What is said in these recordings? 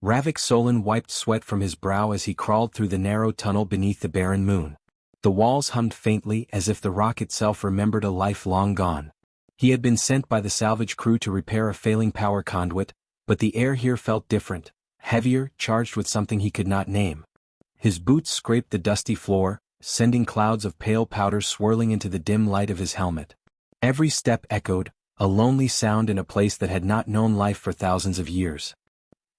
Ravik Solon wiped sweat from his brow as he crawled through the narrow tunnel beneath the barren moon. The walls hummed faintly as if the rock itself remembered a life long gone. He had been sent by the salvage crew to repair a failing power conduit, but the air here felt different, heavier, charged with something he could not name. His boots scraped the dusty floor, sending clouds of pale powder swirling into the dim light of his helmet. Every step echoed, a lonely sound in a place that had not known life for thousands of years.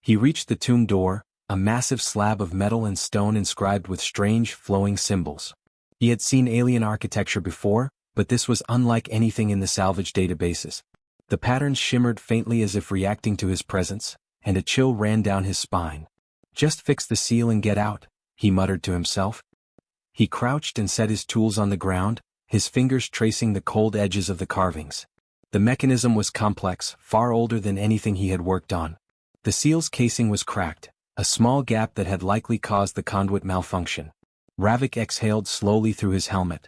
He reached the tomb door, a massive slab of metal and stone inscribed with strange, flowing symbols. He had seen alien architecture before, but this was unlike anything in the salvage databases. The patterns shimmered faintly as if reacting to his presence, and a chill ran down his spine. "Just fix the seal and get out," he muttered to himself. He crouched and set his tools on the ground, his fingers tracing the cold edges of the carvings. The mechanism was complex, far older than anything he had worked on. The seal's casing was cracked, a small gap that had likely caused the conduit malfunction. Ravik exhaled slowly through his helmet.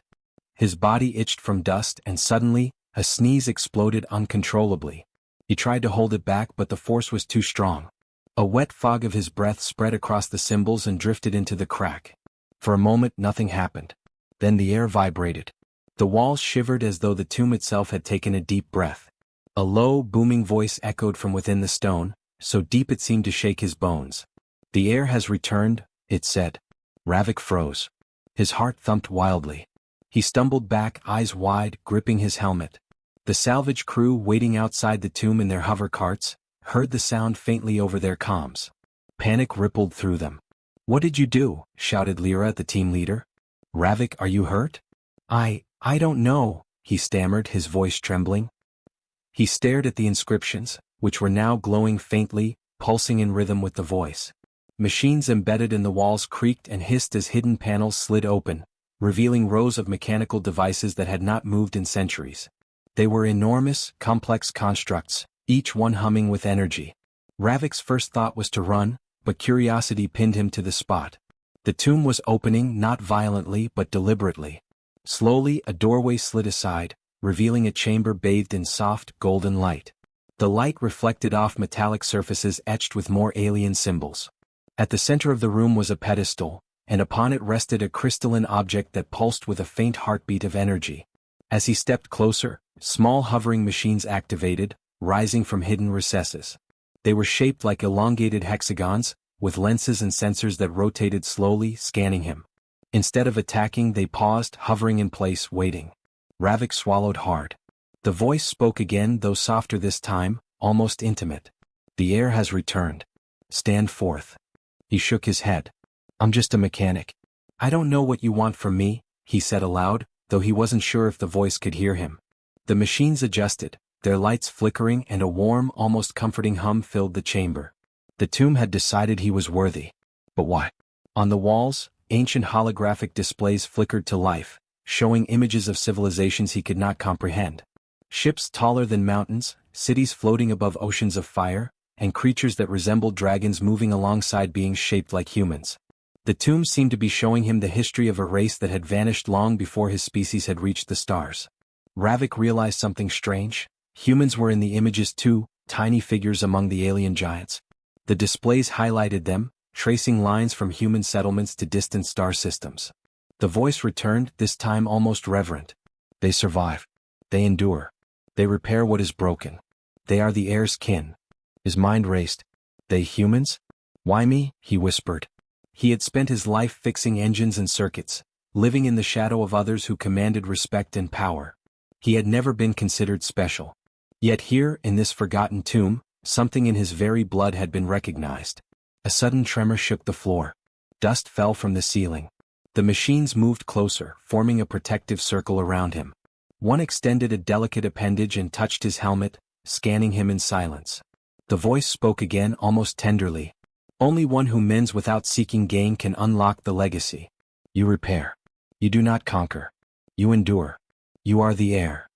His body itched from dust and suddenly, a sneeze exploded uncontrollably. He tried to hold it back but the force was too strong. A wet fog of his breath spread across the symbols and drifted into the crack. For a moment nothing happened. Then the air vibrated. The walls shivered as though the tomb itself had taken a deep breath. A low, booming voice echoed from within the stone, so deep it seemed to shake his bones. "The heir has returned," it said. Ravik froze. His heart thumped wildly. He stumbled back, eyes wide, gripping his helmet. The salvage crew waiting outside the tomb in their hover carts heard the sound faintly over their comms. Panic rippled through them. "What did you do?" shouted Lyra at the team leader. "Ravik, are you hurt?" I don't know," he stammered, his voice trembling. He stared at the inscriptions, which were now glowing faintly, pulsing in rhythm with the voice. Machines embedded in the walls creaked and hissed as hidden panels slid open, revealing rows of mechanical devices that had not moved in centuries. They were enormous, complex constructs, each one humming with energy. Ravik's first thought was to run, but curiosity pinned him to the spot. The tomb was opening, not violently but deliberately. Slowly, a doorway slid aside, revealing a chamber bathed in soft, golden light. The light reflected off metallic surfaces etched with more alien symbols. At the center of the room was a pedestal, and upon it rested a crystalline object that pulsed with a faint heartbeat of energy. As he stepped closer, small hovering machines activated, rising from hidden recesses. They were shaped like elongated hexagons, with lenses and sensors that rotated slowly, scanning him. Instead of attacking, they paused, hovering in place, waiting. Ravik swallowed hard. The voice spoke again, though softer this time, almost intimate. "The heir has returned. Stand forth." He shook his head. "I'm just a mechanic. I don't know what you want from me," he said aloud, though he wasn't sure if the voice could hear him. The machines adjusted, their lights flickering, and a warm, almost comforting hum filled the chamber. The tomb had decided he was worthy. But why? On the walls, ancient holographic displays flickered to life, showing images of civilizations he could not comprehend. Ships taller than mountains, cities floating above oceans of fire, and creatures that resembled dragons moving alongside beings shaped like humans. The tomb seemed to be showing him the history of a race that had vanished long before his species had reached the stars. Ravik realized something strange. Humans were in the images too, tiny figures among the alien giants. The displays highlighted them, tracing lines from human settlements to distant star systems. The voice returned, this time almost reverent. "They survive. They endure. They repair what is broken. They are the heir's kin." His mind raced. "They humans? Why me?" he whispered. He had spent his life fixing engines and circuits, living in the shadow of others who commanded respect and power. He had never been considered special. Yet here, in this forgotten tomb, something in his very blood had been recognized. A sudden tremor shook the floor. Dust fell from the ceiling. The machines moved closer, forming a protective circle around him. One extended a delicate appendage and touched his helmet, scanning him in silence. The voice spoke again, almost tenderly. "Only one who mends without seeking gain can unlock the legacy. You repair. You do not conquer. You endure. You are the heir."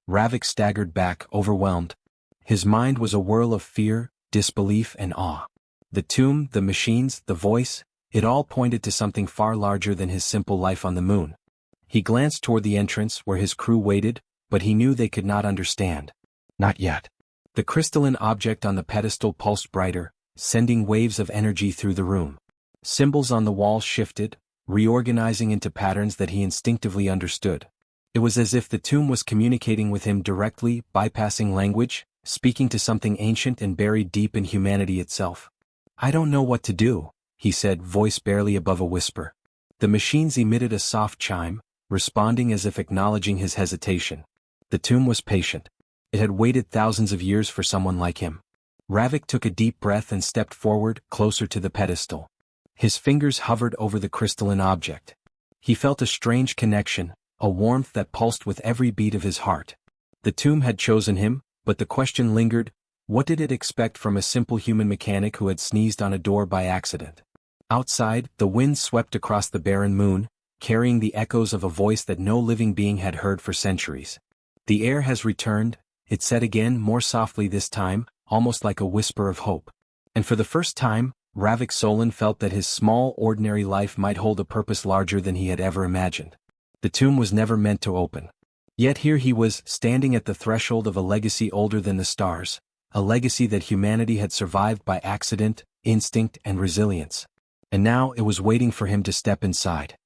Ravik staggered back, overwhelmed. His mind was a whirl of fear, disbelief, and awe. The tomb, the machines, the voice, it all pointed to something far larger than his simple life on the moon. He glanced toward the entrance where his crew waited, but he knew they could not understand. Not yet. The crystalline object on the pedestal pulsed brighter, sending waves of energy through the room. Symbols on the wall shifted, reorganizing into patterns that he instinctively understood. It was as if the tomb was communicating with him directly, bypassing language, speaking to something ancient and buried deep in humanity itself. "I don't know what to do," he said, voice barely above a whisper. The machines emitted a soft chime, responding as if acknowledging his hesitation. The tomb was patient. It had waited thousands of years for someone like him. Ravik took a deep breath and stepped forward, closer to the pedestal. His fingers hovered over the crystalline object. He felt a strange connection, a warmth that pulsed with every beat of his heart. The tomb had chosen him, but the question lingered: what did it expect from a simple human mechanic who had sneezed on a door by accident? Outside, the wind swept across the barren moon, carrying the echoes of a voice that no living being had heard for centuries. "The heir has returned," it said again, more softly this time, almost like a whisper of hope. And for the first time, Ravik Solon felt that his small, ordinary life might hold a purpose larger than he had ever imagined. The tomb was never meant to open. Yet here he was, standing at the threshold of a legacy older than the stars, a legacy that humanity had survived by accident, instinct, and resilience. And now it was waiting for him to step inside.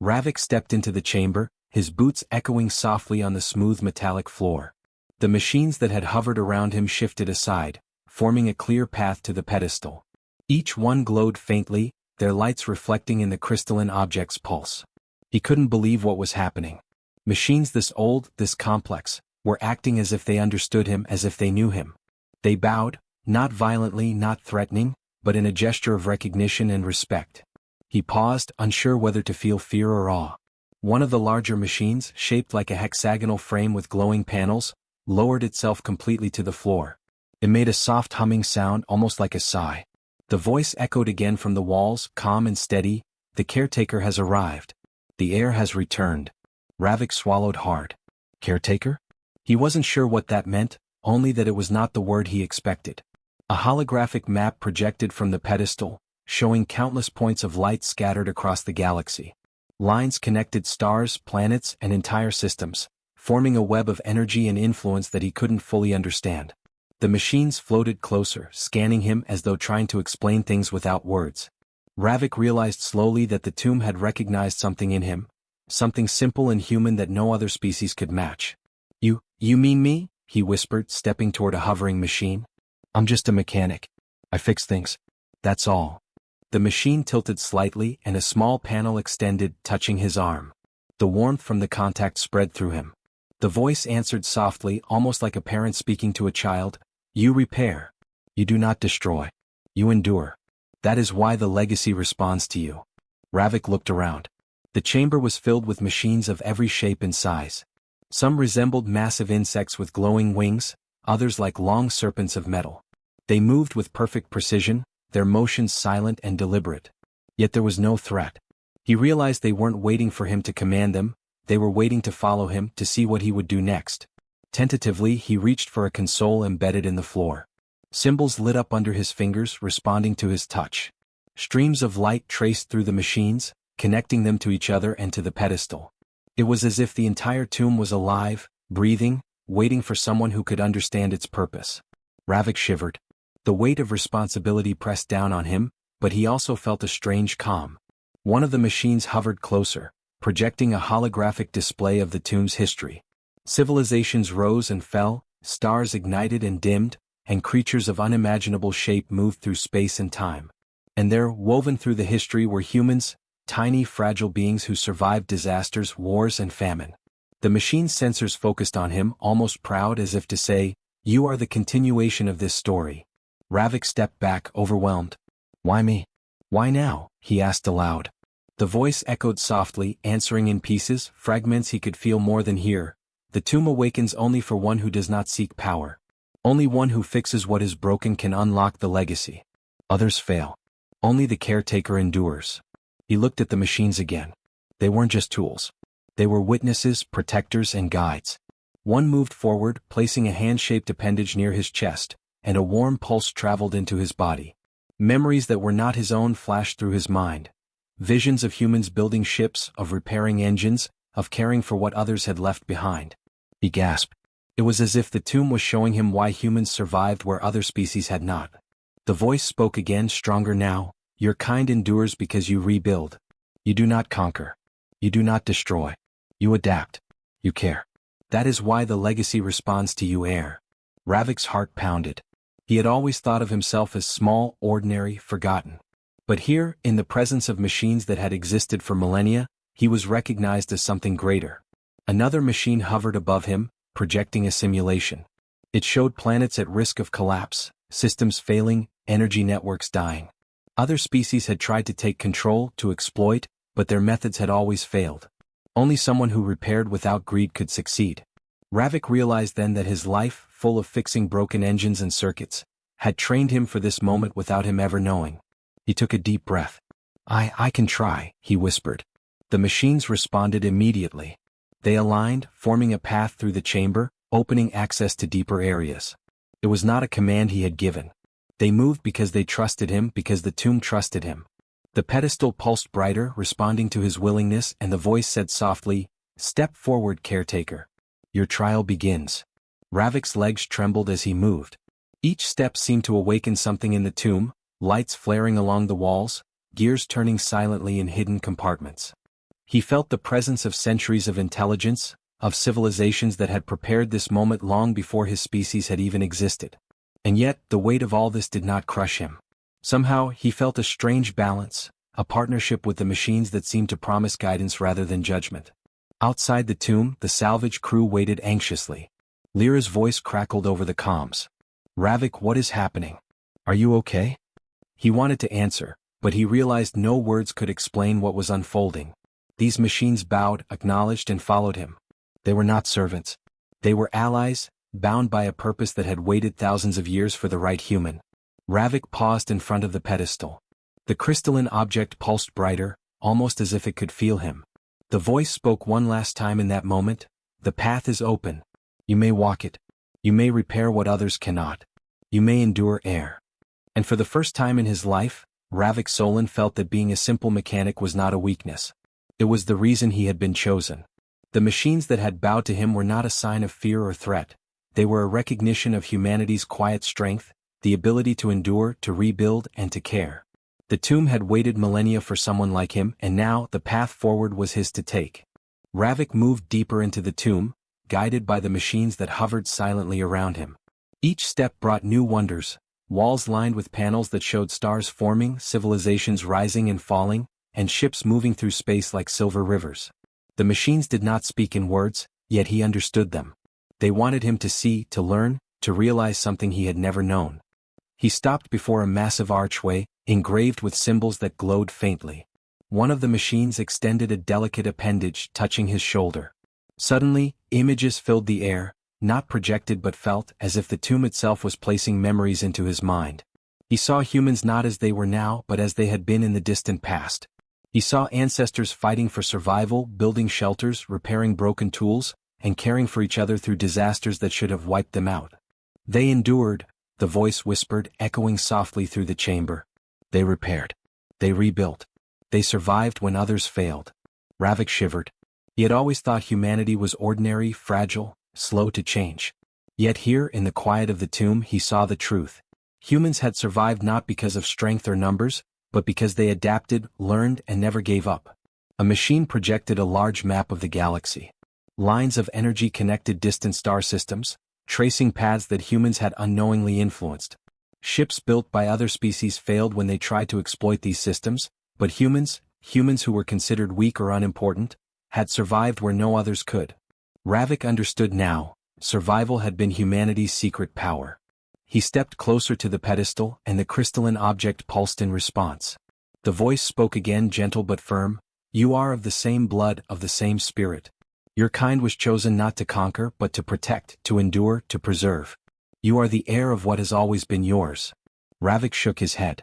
Ravik stepped into the chamber, his boots echoing softly on the smooth metallic floor. The machines that had hovered around him shifted aside, forming a clear path to the pedestal. Each one glowed faintly, their lights reflecting in the crystalline object's pulse. He couldn't believe what was happening. Machines this old, this complex, were acting as if they understood him, as if they knew him. They bowed, not violently, not threatening, but in a gesture of recognition and respect. He paused, unsure whether to feel fear or awe. One of the larger machines, shaped like a hexagonal frame with glowing panels, lowered itself completely to the floor. It made a soft humming sound, almost like a sigh. The voice echoed again from the walls, calm and steady: "The caretaker has arrived. The heir has returned." Ravik swallowed hard. Caretaker? He wasn't sure what that meant, only that it was not the word he expected. A holographic map projected from the pedestal, showing countless points of light scattered across the galaxy. Lines connected stars, planets, and entire systems, forming a web of energy and influence that he couldn't fully understand. The machines floated closer, scanning him as though trying to explain things without words. Ravik realized slowly that the tomb had recognized something in him, something simple and human that no other species could match. You mean me?" he whispered, stepping toward a hovering machine. "I'm just a mechanic. I fix things. That's all." The machine tilted slightly and a small panel extended, touching his arm. The warmth from the contact spread through him. The voice answered softly, almost like a parent speaking to a child: "You repair. You do not destroy. You endure. That is why the legacy responds to you." Ravik looked around. The chamber was filled with machines of every shape and size. Some resembled massive insects with glowing wings, others like long serpents of metal. They moved with perfect precision, their motions silent and deliberate. Yet there was no threat. He realized they weren't waiting for him to command them, they were waiting to follow him, to see what he would do next. Tentatively, he reached for a console embedded in the floor. Symbols lit up under his fingers, responding to his touch. Streams of light traced through the machines, connecting them to each other and to the pedestal. It was as if the entire tomb was alive, breathing, waiting for someone who could understand its purpose. Ravik shivered. The weight of responsibility pressed down on him, but he also felt a strange calm. One of the machines hovered closer, projecting a holographic display of the tomb's history. Civilizations rose and fell, stars ignited and dimmed, and creatures of unimaginable shape moved through space and time. And there, woven through the history, were humans, tiny, fragile beings who survived disasters, wars, and famine. The machine's sensors focused on him, almost proud, as if to say, "You are the continuation of this story." Ravik stepped back, overwhelmed. "Why me? Why now?" he asked aloud. The voice echoed softly, answering in pieces, fragments he could feel more than hear. "The tomb awakens only for one who does not seek power. Only one who fixes what is broken can unlock the legacy. Others fail. Only the caretaker endures." He looked at the machines again. They weren't just tools. They were witnesses, protectors, and guides. One moved forward, placing a hand-shaped appendage near his chest, and a warm pulse traveled into his body. Memories that were not his own flashed through his mind. Visions of humans building ships, of repairing engines, of caring for what others had left behind. He gasped. It was as if the tomb was showing him why humans survived where other species had not. The voice spoke again, stronger now. Your kind endures because you rebuild. You do not conquer. You do not destroy. You adapt. You care. That is why the legacy responds to you, Heir. Ravik's heart pounded. He had always thought of himself as small, ordinary, forgotten. But here, in the presence of machines that had existed for millennia, he was recognized as something greater. Another machine hovered above him, projecting a simulation. It showed planets at risk of collapse, systems failing, energy networks dying. Other species had tried to take control, to exploit, but their methods had always failed. Only someone who repaired without greed could succeed. Ravik realized then that his life, full of fixing broken engines and circuits, had trained him for this moment without him ever knowing. He took a deep breath. I can try, he whispered. The machines responded immediately. They aligned, forming a path through the chamber, opening access to deeper areas. It was not a command he had given. They moved because they trusted him, because the tomb trusted him. The pedestal pulsed brighter, responding to his willingness, and the voice said softly, "Step forward, caretaker. Your trial begins." Ravik's legs trembled as he moved. Each step seemed to awaken something in the tomb, lights flaring along the walls, gears turning silently in hidden compartments. He felt the presence of centuries of intelligence, of civilizations that had prepared this moment long before his species had even existed. And yet, the weight of all this did not crush him. Somehow, he felt a strange balance, a partnership with the machines that seemed to promise guidance rather than judgment. Outside the tomb, the salvage crew waited anxiously. Lyra's voice crackled over the comms. "Ravik, what is happening? Are you okay?" He wanted to answer, but he realized no words could explain what was unfolding. These machines bowed, acknowledged, and followed him. They were not servants. They were allies, bound by a purpose that had waited thousands of years for the right human. Ravik paused in front of the pedestal. The crystalline object pulsed brighter, almost as if it could feel him. The voice spoke one last time in that moment. "The path is open. You may walk it. You may repair what others cannot. You may endure, Heir." And for the first time in his life, Ravik Solon felt that being a simple mechanic was not a weakness. It was the reason he had been chosen. The machines that had bowed to him were not a sign of fear or threat. They were a recognition of humanity's quiet strength, the ability to endure, to rebuild, and to care. The tomb had waited millennia for someone like him, and now the path forward was his to take. Ravik moved deeper into the tomb, guided by the machines that hovered silently around him. Each step brought new wonders, walls lined with panels that showed stars forming, civilizations rising and falling, and ships moving through space like silver rivers. The machines did not speak in words, yet he understood them. They wanted him to see, to learn, to realize something he had never known. He stopped before a massive archway, engraved with symbols that glowed faintly. One of the machines extended a delicate appendage, touching his shoulder. Suddenly, images filled the air, not projected but felt, as if the tomb itself was placing memories into his mind. He saw humans not as they were now, but as they had been in the distant past. He saw ancestors fighting for survival, building shelters, repairing broken tools, and caring for each other through disasters that should have wiped them out. They endured, the voice whispered, echoing softly through the chamber. They repaired. They rebuilt. They survived when others failed. Ravik shivered. He had always thought humanity was ordinary, fragile, slow to change. Yet here, in the quiet of the tomb, he saw the truth. Humans had survived not because of strength or numbers, but because they adapted, learned, and never gave up. A machine projected a large map of the galaxy. Lines of energy connected distant star systems, tracing paths that humans had unknowingly influenced. Ships built by other species failed when they tried to exploit these systems, but humans who were considered weak or unimportant, had survived where no others could. Ravik understood now, survival had been humanity's secret power. He stepped closer to the pedestal, and the crystalline object pulsed in response. The voice spoke again, gentle but firm. "You are of the same blood, of the same spirit. Your kind was chosen not to conquer, but to protect, to endure, to preserve. You are the heir of what has always been yours." Ravik shook his head.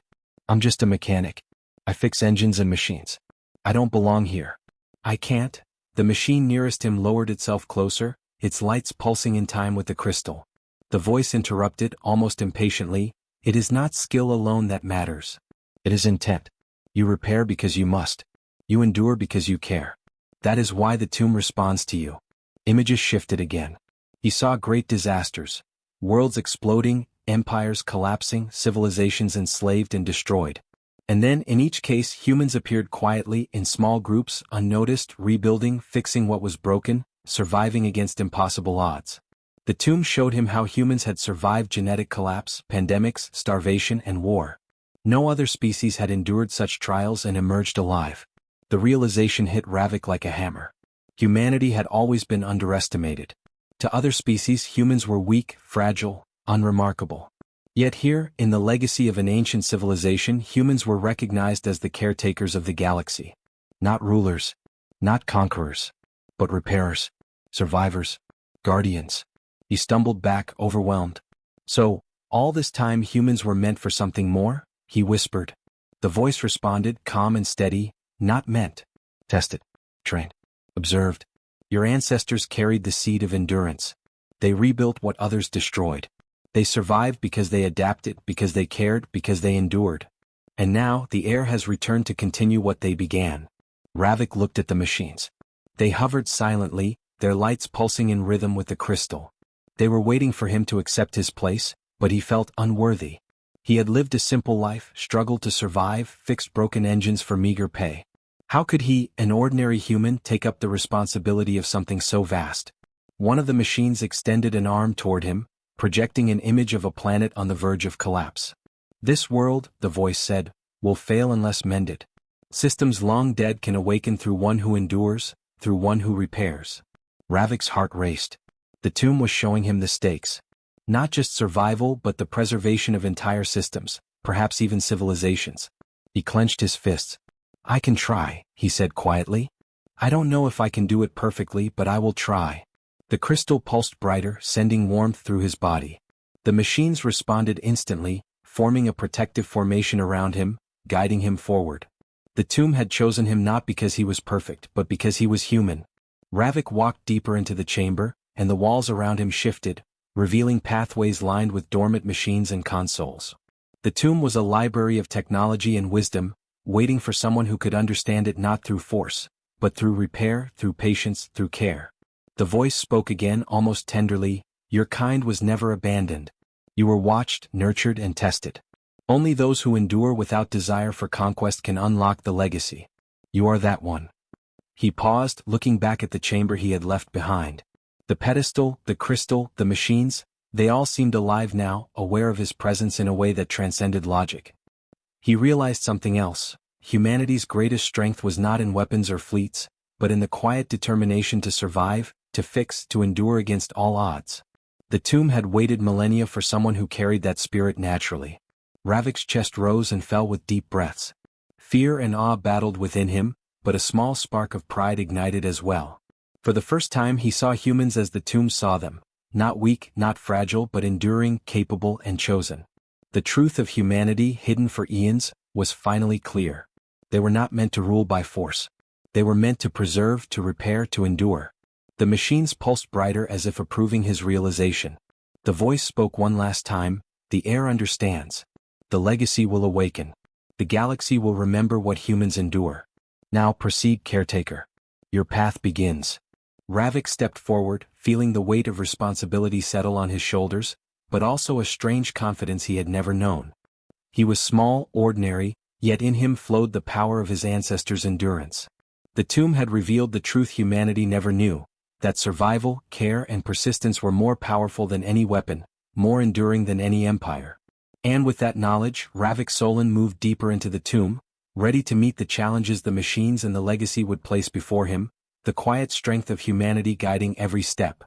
"I'm just a mechanic. I fix engines and machines. I don't belong here." "I can't." The machine nearest him lowered itself closer, its lights pulsing in time with the crystal. The voice interrupted, almost impatiently, "It is not skill alone that matters. It is intent. You repair because you must. You endure because you care. That is why the tomb responds to you." Images shifted again. He saw great disasters, worlds exploding, empires collapsing, civilizations enslaved and destroyed. And then, in each case, humans appeared quietly, in small groups, unnoticed, rebuilding, fixing what was broken, surviving against impossible odds. The tomb showed him how humans had survived genetic collapse, pandemics, starvation, and war. No other species had endured such trials and emerged alive. The realization hit Ravik like a hammer. Humanity had always been underestimated. To other species, humans were weak, fragile, unremarkable. Yet here, in the legacy of an ancient civilization, humans were recognized as the caretakers of the galaxy. Not rulers, not conquerors, but repairers, survivors, guardians. He stumbled back, overwhelmed. So, all this time humans were meant for something more? He whispered. The voice responded, calm and steady, not meant. Tested, trained, observed. Your ancestors carried the seed of endurance. They rebuilt what others destroyed. They survived because they adapted, because they cared, because they endured. And now, the heir has returned to continue what they began. Ravik looked at the machines. They hovered silently, their lights pulsing in rhythm with the crystal. They were waiting for him to accept his place, but he felt unworthy. He had lived a simple life, struggled to survive, fixed broken engines for meager pay. How could he, an ordinary human, take up the responsibility of something so vast? One of the machines extended an arm toward him, projecting an image of a planet on the verge of collapse. This world, the voice said, will fail unless mended. Systems long dead can awaken through one who endures, through one who repairs. Ravik's heart raced. The tomb was showing him the stakes. Not just survival but the preservation of entire systems, perhaps even civilizations. He clenched his fists. I can try, he said quietly. I don't know if I can do it perfectly, but I will try. The crystal pulsed brighter, sending warmth through his body. The machines responded instantly, forming a protective formation around him, guiding him forward. The tomb had chosen him not because he was perfect, but because he was human. Ravik walked deeper into the chamber, and the walls around him shifted, revealing pathways lined with dormant machines and consoles. The tomb was a library of technology and wisdom, waiting for someone who could understand it not through force, but through repair, through patience, through care. The voice spoke again almost tenderly, your kind was never abandoned. You were watched, nurtured, and tested. Only those who endure without desire for conquest can unlock the legacy. You are that one. He paused, looking back at the chamber he had left behind. The pedestal, the crystal, the machines, they all seemed alive now, aware of his presence in a way that transcended logic. He realized something else. Humanity's greatest strength was not in weapons or fleets, but in the quiet determination to survive, to fix, to endure against all odds. The tomb had waited millennia for someone who carried that spirit naturally. Ravik's chest rose and fell with deep breaths. Fear and awe battled within him, but a small spark of pride ignited as well. For the first time he saw humans as the tomb saw them, not weak, not fragile, but enduring, capable, and chosen. The truth of humanity, hidden for eons, was finally clear. They were not meant to rule by force. They were meant to preserve, to repair, to endure. The machines pulsed brighter as if approving his realization. The voice spoke one last time, the heir understands. The legacy will awaken. The galaxy will remember what humans endure. Now proceed, caretaker. Your path begins. Ravik stepped forward, feeling the weight of responsibility settle on his shoulders, but also a strange confidence he had never known. He was small, ordinary, yet in him flowed the power of his ancestors' endurance. The tomb had revealed the truth humanity never knew, that survival, care, and persistence were more powerful than any weapon, more enduring than any empire. And with that knowledge, Ravik Solon moved deeper into the tomb, ready to meet the challenges the machines and the legacy would place before him, the quiet strength of humanity guiding every step.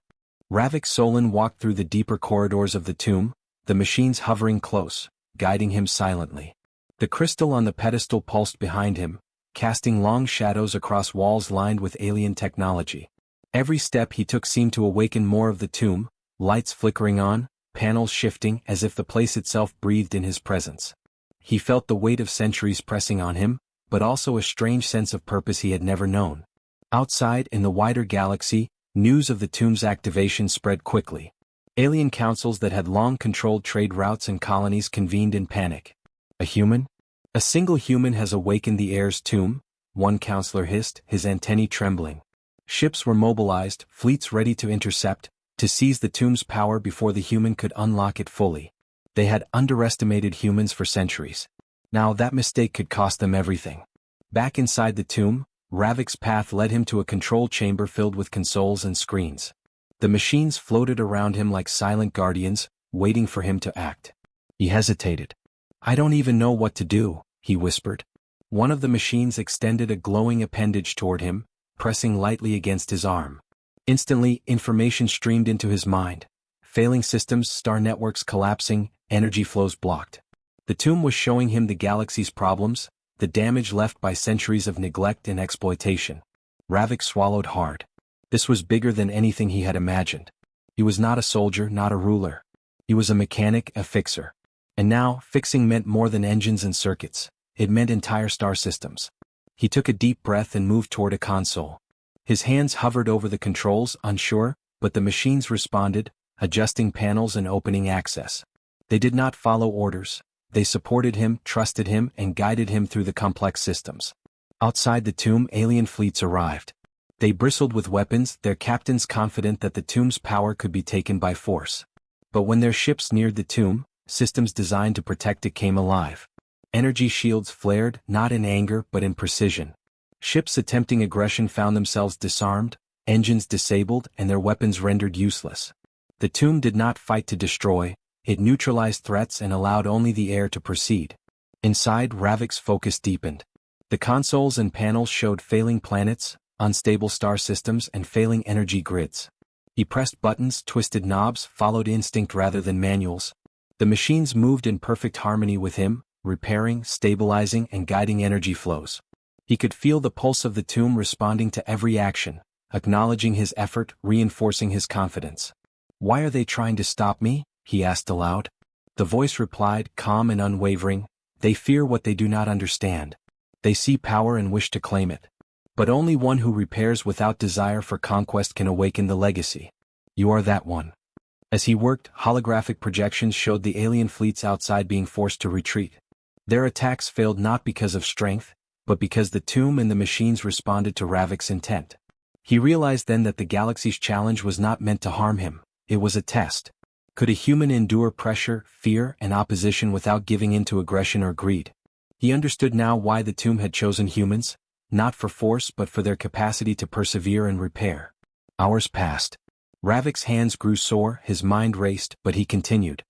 Ravik Solon walked through the deeper corridors of the tomb, the machines hovering close, guiding him silently. The crystal on the pedestal pulsed behind him, casting long shadows across walls lined with alien technology. Every step he took seemed to awaken more of the tomb, lights flickering on, panels shifting as if the place itself breathed in his presence. He felt the weight of centuries pressing on him, but also a strange sense of purpose he had never known. Outside, in the wider galaxy, news of the tomb's activation spread quickly. Alien councils that had long controlled trade routes and colonies convened in panic. A human? A single human has awakened the heir's tomb, one counselor hissed, his antennae trembling. Ships were mobilized, fleets ready to intercept, to seize the tomb's power before the human could unlock it fully. They had underestimated humans for centuries. Now that mistake could cost them everything. Back inside the tomb, Ravik's path led him to a control chamber filled with consoles and screens. The machines floated around him like silent guardians, waiting for him to act. He hesitated. "I don't even know what to do," he whispered. One of the machines extended a glowing appendage toward him, pressing lightly against his arm. Instantly, information streamed into his mind. Failing systems, star networks collapsing, energy flows blocked. The tomb was showing him the galaxy's problems, the damage left by centuries of neglect and exploitation. Ravik swallowed hard. This was bigger than anything he had imagined. He was not a soldier, not a ruler. He was a mechanic, a fixer. And now, fixing meant more than engines and circuits. It meant entire star systems. He took a deep breath and moved toward a console. His hands hovered over the controls, unsure, but the machines responded, adjusting panels and opening access. They did not follow orders. They supported him, trusted him, and guided him through the complex systems. Outside the tomb, alien fleets arrived. They bristled with weapons, their captains confident that the tomb's power could be taken by force. But when their ships neared the tomb, systems designed to protect it came alive. Energy shields flared, not in anger but in precision. Ships attempting aggression found themselves disarmed, engines disabled, and their weapons rendered useless. The tomb did not fight to destroy, it neutralized threats and allowed only the air to proceed. Inside, Ravik's focus deepened. The consoles and panels showed failing planets, unstable star systems, and failing energy grids. He pressed buttons, twisted knobs, followed instinct rather than manuals. The machines moved in perfect harmony with him, repairing, stabilizing, and guiding energy flows. He could feel the pulse of the tomb responding to every action, acknowledging his effort, reinforcing his confidence. "Why are they trying to stop me?" he asked aloud. The voice replied, calm and unwavering, "They fear what they do not understand. They see power and wish to claim it. But only one who repairs without desire for conquest can awaken the legacy. You are that one." As he worked, holographic projections showed the alien fleets outside being forced to retreat. Their attacks failed not because of strength, but because the tomb and the machines responded to Ravik's intent. He realized then that the galaxy's challenge was not meant to harm him, it was a test. Could a human endure pressure, fear, and opposition without giving in to aggression or greed? He understood now why the tomb had chosen humans, not for force but for their capacity to persevere and repair. Hours passed. Ravik's hands grew sore, his mind raced, but he continued.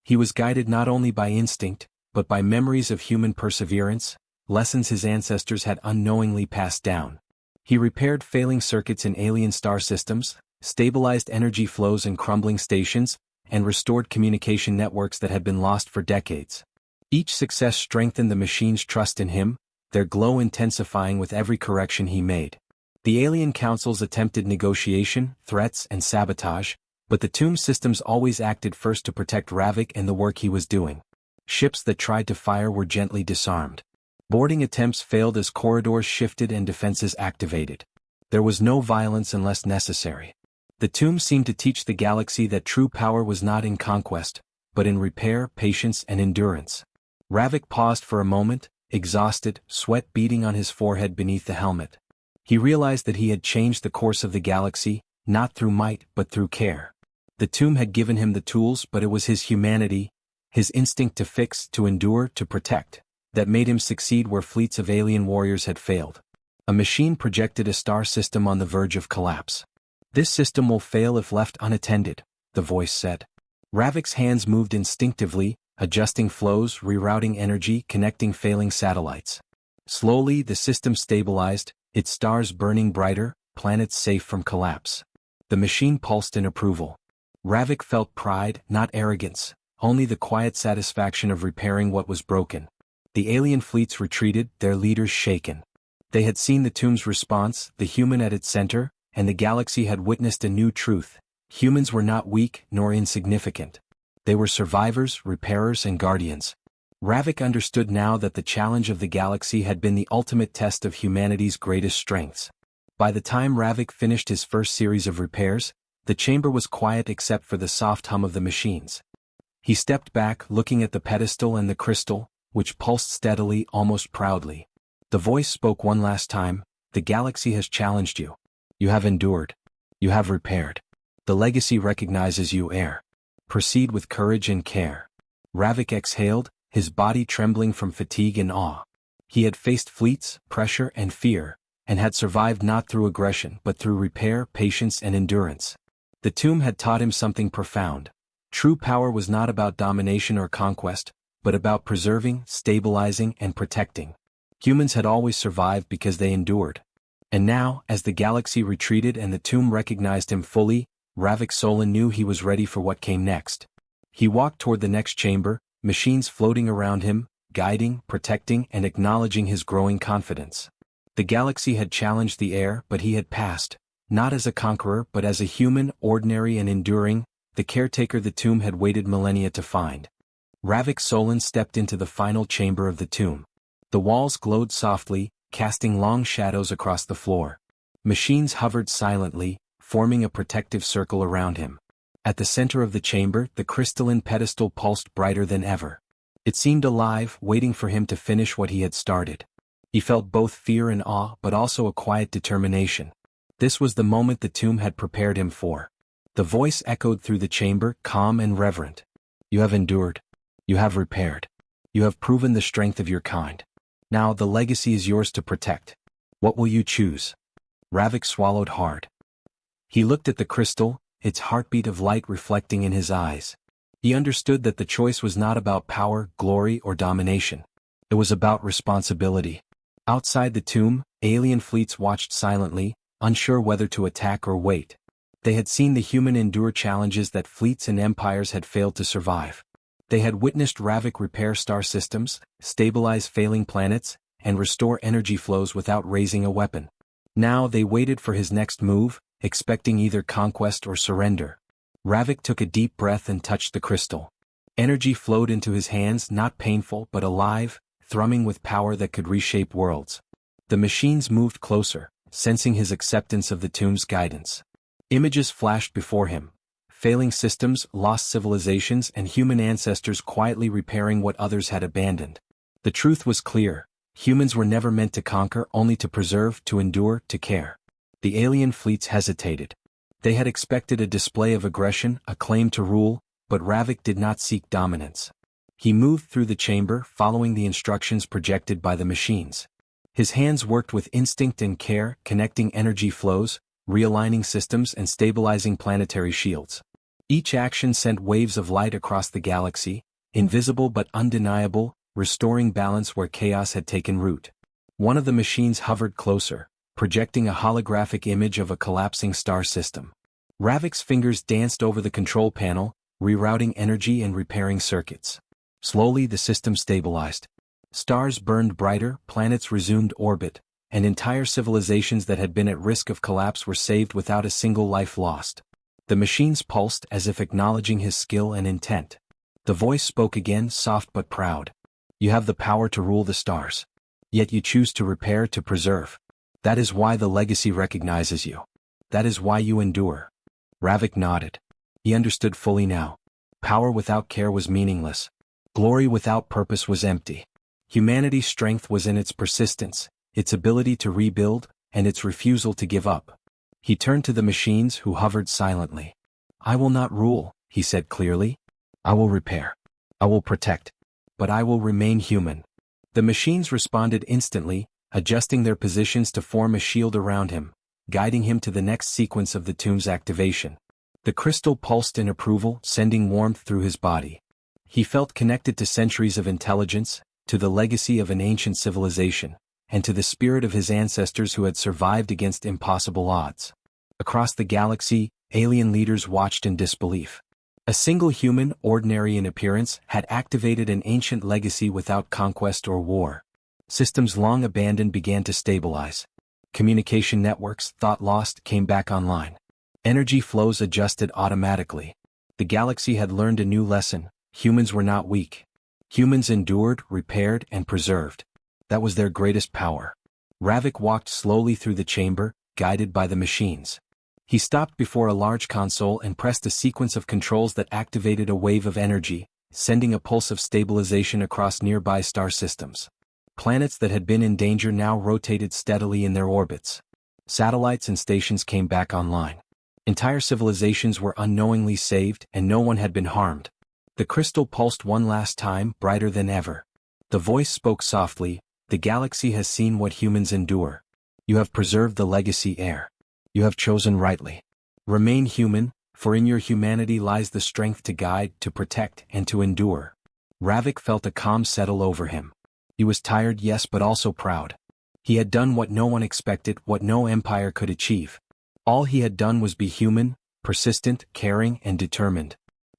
He was guided not only by instinct, but by memories of human perseverance, lessons his ancestors had unknowingly passed down. He repaired failing circuits in alien star systems, stabilized energy flows in crumbling stations, and restored communication networks that had been lost for decades. Each success strengthened the machine's trust in him, their glow intensifying with every correction he made. The alien councils attempted negotiation, threats, and sabotage, but the tomb systems always acted first to protect Ravik and the work he was doing. Ships that tried to fire were gently disarmed. Boarding attempts failed as corridors shifted and defenses activated. There was no violence unless necessary. The tomb seemed to teach the galaxy that true power was not in conquest, but in repair, patience, and endurance. Ravik paused for a moment, exhausted, sweat beading on his forehead beneath the helmet. He realized that he had changed the course of the galaxy, not through might but through care. The tomb had given him the tools, but it was his humanity, his instinct to fix, to endure, to protect, that made him succeed where fleets of alien warriors had failed. A machine projected a star system on the verge of collapse. "This system will fail if left unattended," the voice said. Ravik's hands moved instinctively, adjusting flows, rerouting energy, connecting failing satellites. Slowly, the system stabilized, its stars burning brighter, planets safe from collapse. The machine pulsed in approval. Ravik felt pride, not arrogance, only the quiet satisfaction of repairing what was broken. The alien fleets retreated, their leaders shaken. They had seen the tomb's response, the human at its center, and the galaxy had witnessed a new truth. Humans were not weak nor insignificant. They were survivors, repairers, and guardians. Ravik understood now that the challenge of the galaxy had been the ultimate test of humanity's greatest strengths. By the time Ravik finished his first series of repairs, the chamber was quiet except for the soft hum of the machines. He stepped back, looking at the pedestal and the crystal, which pulsed steadily, almost proudly. The voice spoke one last time, "The galaxy has challenged you. You have endured. You have repaired. The legacy recognizes you, heir. Proceed with courage and care." Ravik exhaled, his body trembling from fatigue and awe. He had faced fleets, pressure and fear, and had survived not through aggression but through repair, patience and endurance. The tomb had taught him something profound. True power was not about domination or conquest, but about preserving, stabilizing and protecting. Humans had always survived because they endured. And now, as the galaxy retreated and the tomb recognized him fully, Ravik Solon knew he was ready for what came next. He walked toward the next chamber, machines floating around him, guiding, protecting and acknowledging his growing confidence. The galaxy had challenged the heir, but he had passed, not as a conqueror but as a human, ordinary and enduring, the caretaker the tomb had waited millennia to find. Ravik Solon stepped into the final chamber of the tomb. The walls glowed softly, casting long shadows across the floor. Machines hovered silently, forming a protective circle around him. At the center of the chamber, the crystalline pedestal pulsed brighter than ever. It seemed alive, waiting for him to finish what he had started. He felt both fear and awe but also a quiet determination. This was the moment the tomb had prepared him for. The voice echoed through the chamber, calm and reverent. You have endured. You have repaired. You have proven the strength of your kind. Now the legacy is yours to protect. What will you choose? Ravik swallowed hard. He looked at the crystal, its heartbeat of light reflecting in his eyes. He understood that the choice was not about power, glory or domination. It was about responsibility. Outside the tomb, alien fleets watched silently, unsure whether to attack or wait. They had seen the human endure challenges that fleets and empires had failed to survive. They had witnessed Ravik repair star systems, stabilize failing planets, and restore energy flows without raising a weapon. Now they waited for his next move, expecting either conquest or surrender. Ravik took a deep breath and touched the crystal. Energy flowed into his hands, not painful but alive, thrumming with power that could reshape worlds. The machines moved closer, sensing his acceptance of the tomb's guidance. Images flashed before him. Failing systems, lost civilizations and human ancestors quietly repairing what others had abandoned. The truth was clear. Humans were never meant to conquer, only to preserve, to endure, to care. The alien fleets hesitated. They had expected a display of aggression, a claim to rule, but Ravik did not seek dominance. He moved through the chamber, following the instructions projected by the machines. His hands worked with instinct and care, connecting energy flows, realigning systems and stabilizing planetary shields. Each action sent waves of light across the galaxy, invisible but undeniable, restoring balance where chaos had taken root. One of the machines hovered closer, projecting a holographic image of a collapsing star system. Ravik's fingers danced over the control panel, rerouting energy and repairing circuits. Slowly the system stabilized. Stars burned brighter, planets resumed orbit, and entire civilizations that had been at risk of collapse were saved without a single life lost. The machines pulsed as if acknowledging his skill and intent. The voice spoke again, soft but proud. You have the power to rule the stars. Yet you choose to repair, to preserve. That is why the legacy recognizes you. That is why you endure. Ravik nodded. He understood fully now. Power without care was meaningless. Glory without purpose was empty. Humanity's strength was in its persistence, its ability to rebuild, and its refusal to give up. He turned to the machines who hovered silently. I will not rule, he said clearly. I will repair. I will protect. But I will remain human. The machines responded instantly, adjusting their positions to form a shield around him, guiding him to the next sequence of the tomb's activation. The crystal pulsed in approval, sending warmth through his body. He felt connected to centuries of intelligence, to the legacy of an ancient civilization, and to the spirit of his ancestors who had survived against impossible odds. Across the galaxy, alien leaders watched in disbelief. A single human, ordinary in appearance, had activated an ancient legacy without conquest or war. Systems long abandoned began to stabilize. Communication networks, thought lost, came back online. Energy flows adjusted automatically. The galaxy had learned a new lesson: humans were not weak. Humans endured, repaired, and preserved. That was their greatest power. Ravik walked slowly through the chamber, guided by the machines. He stopped before a large console and pressed a sequence of controls that activated a wave of energy, sending a pulse of stabilization across nearby star systems. Planets that had been in danger now rotated steadily in their orbits. Satellites and stations came back online. Entire civilizations were unknowingly saved, and no one had been harmed. The The crystal pulsed one last time, brighter than ever. The voice spoke softly, "The galaxy has seen what humans endure. You have preserved the legacy, Heir. You have chosen rightly. Remain human, for in your humanity lies the strength to guide, to protect, and to endure." Ravik felt a calm settle over him. He was tired, yes, but also proud. He had done what no one expected, what no empire could achieve. All he had done was be human, persistent, caring, and determined.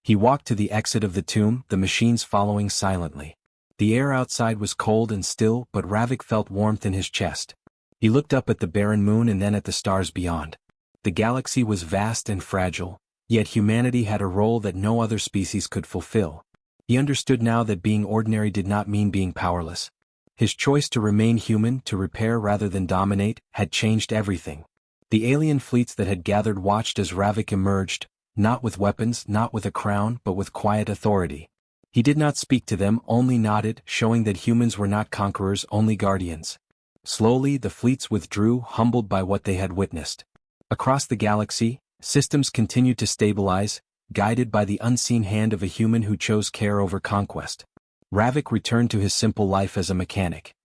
He walked to the exit of the tomb, the machines following silently. The air outside was cold and still, but Ravik felt warmth in his chest. He looked up at the barren moon and then at the stars beyond. The galaxy was vast and fragile, yet humanity had a role that no other species could fulfill. He understood now that being ordinary did not mean being powerless. His choice to remain human, to repair rather than dominate, had changed everything. The alien fleets that had gathered watched as Ravik emerged, not with weapons, not with a crown, but with quiet authority. He did not speak to them, only nodded, showing that humans were not conquerors, only guardians. Slowly the fleets withdrew, humbled by what they had witnessed. Across the galaxy, systems continued to stabilize, guided by the unseen hand of a human who chose care over conquest. Ravik returned to his simple life as a mechanic.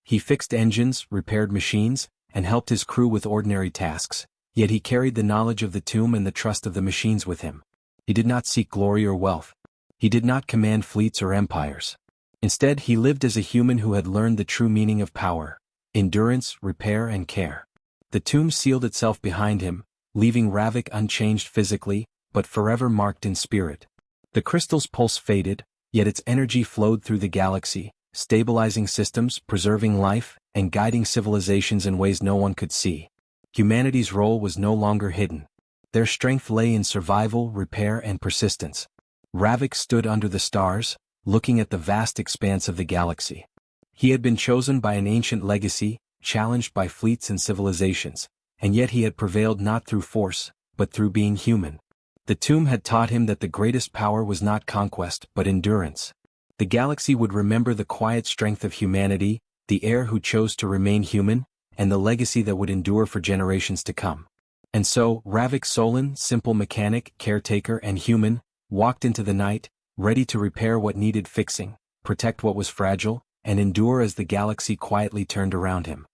He fixed engines, repaired machines, and helped his crew with ordinary tasks, yet he carried the knowledge of the tomb and the trust of the machines with him. He did not seek glory or wealth. He did not command fleets or empires. Instead, he lived as a human who had learned the true meaning of power: endurance, repair, and care. The tomb sealed itself behind him, leaving Ravik unchanged physically, but forever marked in spirit. The crystal's pulse faded, yet its energy flowed through the galaxy, stabilizing systems, preserving life, and guiding civilizations in ways no one could see. Humanity's role was no longer hidden. Their strength lay in survival, repair, and persistence. Ravik stood under the stars, looking at the vast expanse of the galaxy. He had been chosen by an ancient legacy, challenged by fleets and civilizations, and yet he had prevailed not through force, but through being human. The tomb had taught him that the greatest power was not conquest, but endurance. The galaxy would remember the quiet strength of humanity, the heir who chose to remain human, and the legacy that would endure for generations to come. And so, Ravik Solon, simple mechanic, caretaker, and human, walked into the night, ready to repair what needed fixing, protect what was fragile, and endure as the galaxy quietly turned around him.